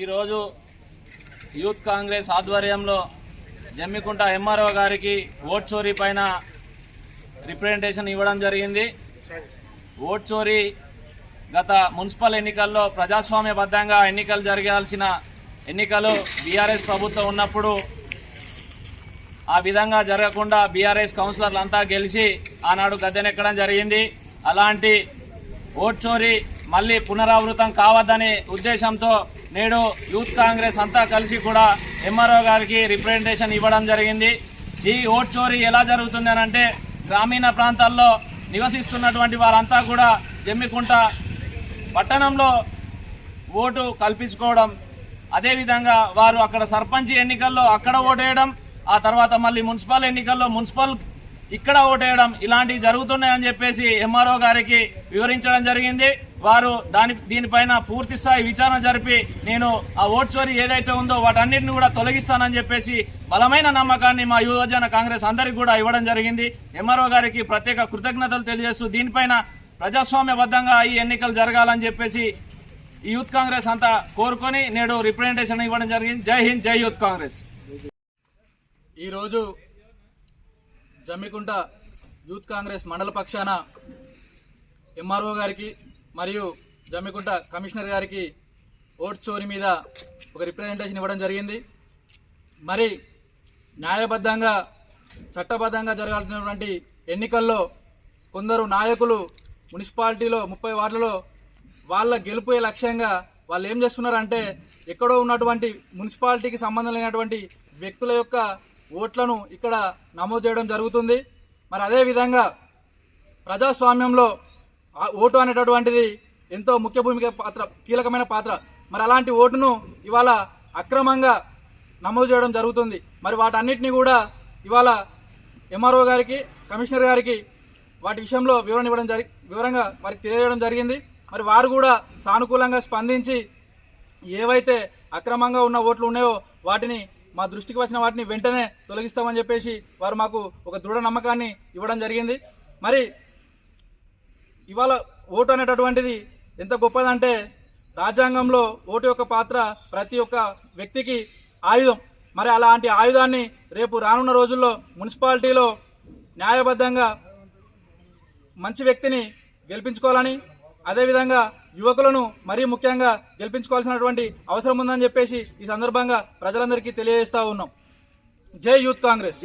ఈరోజు యూత్ కాంగ్రెస్ ఆధ్వర్యంలో జమ్మికుంట ఎంఆర్ఓ గారికి ఓట్ చోరీ పైన రిప్రజెంటేషన్ ఇవ్వడం జరిగింది. ఓట్ చోరీ గత మున్సిపల్ ఎన్నికల్లో ప్రజాస్వామ్యబద్ధంగా ఎన్నికలు జరగాల్సిన ఎన్నికలు బీఆర్ఎస్ ప్రభుత్వం ఉన్నప్పుడు ఆ విధంగా జరగకుండా బీఆర్ఎస్ కౌన్సిలర్లంతా గెలిచి ఆనాడు గద్దెనెక్కడం జరిగింది. అలాంటి ఓట్ చోరీ మళ్లీ పునరావృతం కావద్దనే ఉద్దేశంతో నేడు యూత్ కాంగ్రెస్ అంతా కలిసి కూడా ఎంఆర్ఓ గారికి రిప్రజెంటేషన్ ఇవ్వడం జరిగింది. ఈ ఓట్ చోరీ ఎలా జరుగుతుంది అనంటే, గ్రామీణ ప్రాంతాల్లో నివసిస్తున్నటువంటి వారంతా కూడా జమ్మికుంట పట్టణంలో ఓటు కల్పించుకోవడం, అదేవిధంగా వారు అక్కడ సర్పంచ్ ఎన్నికల్లో అక్కడ ఓటేయడం, ఆ తర్వాత మళ్ళీ మున్సిపల్ ఎన్నికల్లో మున్సిపల్ ఇక్కడ ఓటేయడం, ఇలాంటివి జరుగుతున్నాయని చెప్పేసి ఎంఆర్ఓ గారికి వివరించడం జరిగింది. వారు దీనిపైన పూర్తి స్థాయి విచారణ జరిపి నేను ఆ ఓట్ చోరీ ఏదైతే ఉందో వాటన్నిటిని కూడా తొలగిస్తానని చెప్పేసి బలమైన నమ్మకాన్ని మా యువజన కాంగ్రెస్ అందరికీ కూడా ఇవ్వడం జరిగింది. ఎంఆర్ఓ గారికి ప్రత్యేక కృతజ్ఞతలు తెలియజేస్తూ దీనిపైన ప్రజాస్వామ్యబద్ధంగా ఈ ఎన్నికలు జరగాలని చెప్పేసి ఈ యూత్ కాంగ్రెస్ అంతా కోరుకొని నేడు రిప్రజెంటేషన్ ఇవ్వడం జరిగింది. జై హింద్, జై యూత్ కాంగ్రెస్. ఈరోజు జమ్మికుంట యూత్ కాంగ్రెస్ మండల పక్షాన ఎంఆర్ఓ గారికి మరియు జమ్మికుంట కమిషనర్ గారికి ఓట్ చోరీ మీద ఒక రిప్రజెంటేషన్ ఇవ్వడం జరిగింది. మరి న్యాయబద్ధంగా చట్టబద్ధంగా జరగాల్సినటువంటి ఎన్నికల్లో కొందరు నాయకులు మున్సిపాలిటీలో 30 వార్డులలో వాళ్ళ గెలుపు లక్ష్యంగా వాళ్ళు ఏం చేస్తున్నారంటే, ఎక్కడో ఉన్నటువంటి మున్సిపాలిటీకి సంబంధం లేనటువంటి వ్యక్తుల యొక్క ఓట్లను ఇక్కడ నమోదు చేయడం జరుగుతుంది. మరి అదేవిధంగా ప్రజాస్వామ్యంలో ఓటు అనేటటువంటిది ఎంతో ముఖ్య కీలకమైన పాత్ర. మరి అలాంటి ఓటును ఇవాళ అక్రమంగా నమోదు చేయడం జరుగుతుంది. మరి వాటన్నిటిని కూడా ఇవాళ ఎంఆర్ఓ గారికి, కమిషనర్ గారికి వాటి విషయంలో వివరంగా వారికి తెలియజేయడం జరిగింది. మరి వారు కూడా సానుకూలంగా స్పందించి ఏవైతే అక్రమంగా ఉన్న ఓట్లు ఉన్నాయో వాటిని, మా దృష్టికి వచ్చిన వాటిని వెంటనే తొలగిస్తామని చెప్పేసి వారు మాకు ఒక దృఢ నమ్మకాన్ని ఇవ్వడం జరిగింది. మరి ఇవాళ ఓటు అనేటటువంటిది ఎంత గొప్పదంటే, రాజ్యాంగంలో ఓటు యొక్క పాత్ర ప్రతి ఒక్క వ్యక్తికి ఆయుధం. మరి అలాంటి ఆయుధాన్ని రేపు రానున్న రోజుల్లో మున్సిపాలిటీలో న్యాయబద్ధంగా మంచి వ్యక్తిని గెలిపించుకోవాలని, అదేవిధంగా యువకులను మరీ ముఖ్యంగా గెలిపించుకోవాల్సినటువంటి అవసరం ఉందని చెప్పేసి ఈ సందర్భంగా ప్రజలందరికీ తెలియజేస్తా ఉన్నాం. జై యూత్ కాంగ్రెస్.